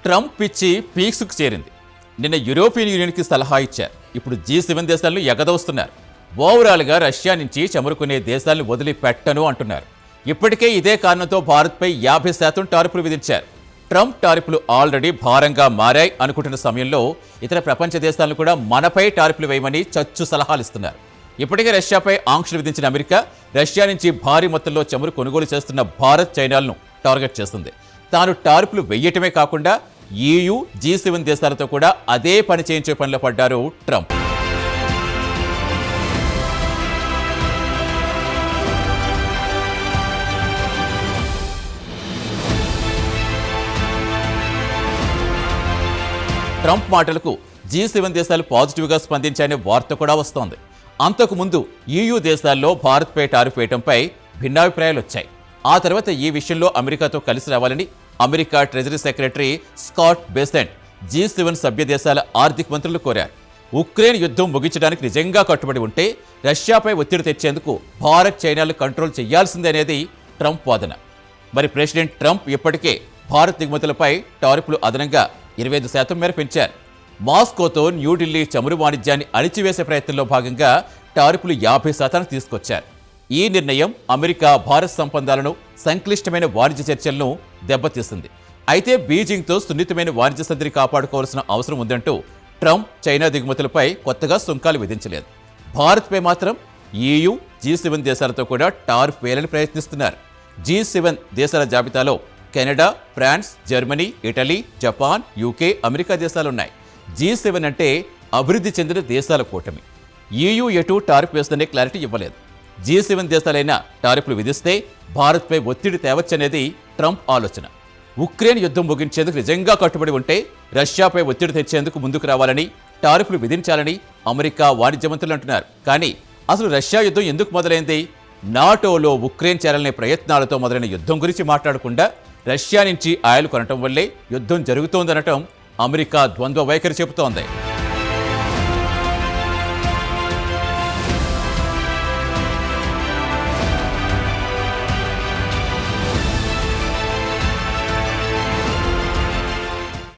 Trump పిచ్చి పీక్స్కు చేరింది. నిన్న యూరోపియన్ యూనియన్కి సలహా ఇచ్చారు. ఇప్పుడు G7 దేశాలను ఎగదోస్తున్నారు. ఓవరాల్గా రష్యా నుంచి చమురుకునే దేశాలను వదిలిపెట్టను అంటున్నారు. ఇప్పటికే ఇదే కారణంతో భారత్పై 50% టారిఫ్లు విధించారు. ట్రంప్ టారిఫ్లు ఆల్రెడీ భారంగా మారాయి అనుకుంటున్న సమయంలో ఇతర ప్రపంచ దేశాలను కూడా మనపై టారిఫ్లు వేయమని చచ్చు సలహాలు ఇస్తున్నారు. ఇప్పటికే రష్యాపై ఆంక్షలు విధించిన అమెరికా రష్యా నుంచి భారీ మొత్తంలో చమురు కొనుగోలు చేస్తున్న భారత్, చైనాలను టార్గెట్ చేస్తుంది. తాను టారిఫ్లు వెయ్యటమే కాకుండా EU, G7 దేశాలతో కూడా అదే పని చేయించే పనిలో పడ్డారు ట్రంప్. ట్రంప్ మాటలకు G7 దేశాలు పాజిటివ్గా స్పందించాయనే వార్త కూడా వస్తోంది. అంతకుముందు EU దేశాల్లో భారత్పై టారిఫ్ వేయడంపై భిన్నాభిప్రాయాలు వచ్చాయి. ఆ తర్వాత ఈ విషయంలో అమెరికాతో కలిసి రావాలని America treasury secretary Scott Besant G7 సభ్య దేశాల ఆర్థిక మంత్రులు కోరారు. ఉక్రెయిన్ యుద్ధం ముగించడానికి నిజంగా కట్టుబడి ఉంటే రష్యాపై ఒత్తిడి తెచ్చేందుకు భారత్, చైనాలు కంట్రోల్ చేయాల్సిందే అనేది ట్రంప్ వాదన. మరి ప్రెసిడెంట్ ట్రంప్ ఇప్పటికే భారత్ దిగుమతులపై టారిఫ్లు అదనంగా 25% మేర పెంచారు. మాస్కోతో న్యూఢిల్లీ చమురు వాణిజ్యాన్ని అణిచివేసే ప్రయత్నంలో భాగంగా టారిఫ్లు 50% తీసుకొచ్చారు. ఈ నిర్ణయం అమెరికా, భారత్ సంబంధాలను, సంక్లిష్టమైన వాణిజ్య చర్చలను దెబ్బతీస్తుంది. అయితే బీజింగ్తో సున్నితమైన వాణిజ్య సంధిని కాపాడుకోవాల్సిన అవసరం ఉందంటూ ట్రంప్ చైనా దిగుమతులపై కొత్తగా సుంకాలు విధించలేదు. భారత్పై మాత్రం EU, G7 దేశాలతో కూడా టారిఫ్ వేయాలని ప్రయత్నిస్తున్నారు. G7 దేశాల జాబితాలో Canada, France, Germany, Italy, Japan, UK, America దేశాలున్నాయి. G7 అంటే అభివృద్ధి చెందిన దేశాల కూటమి. EU ఎటు టారిఫ్ వేస్తుందనే క్లారిటీ ఇవ్వలేదు. G7 దేశాలైనా టారిఫ్లు విధిస్తే భారత్పై ఒత్తిడి తేవచ్చనేది ట్రంప్ ఆలోచన. ఉక్రెయిన్ యుద్ధం ముగించేందుకు నిజంగా కట్టుబడి ఉంటే రష్యాపై ఒత్తిడి తెచ్చేందుకు ముందుకు రావాలని, టారిఫ్లు విధించాలని అమెరికా వాణిజ్య మంత్రులు అంటున్నారు. కానీ అసలు రష్యా యుద్ధం ఎందుకు మొదలైంది? నాటోలో ఉక్రెయిన్ చేరాలనే ప్రయత్నాలతో మొదలైన యుద్ధం గురించి మాట్లాడకుండా రష్యా నుంచి ఆయిల్ కొనటం వల్లే యుద్ధం జరుగుతోందనటం అమెరికా ద్వంద్వ వైఖరి చెబుతోంది.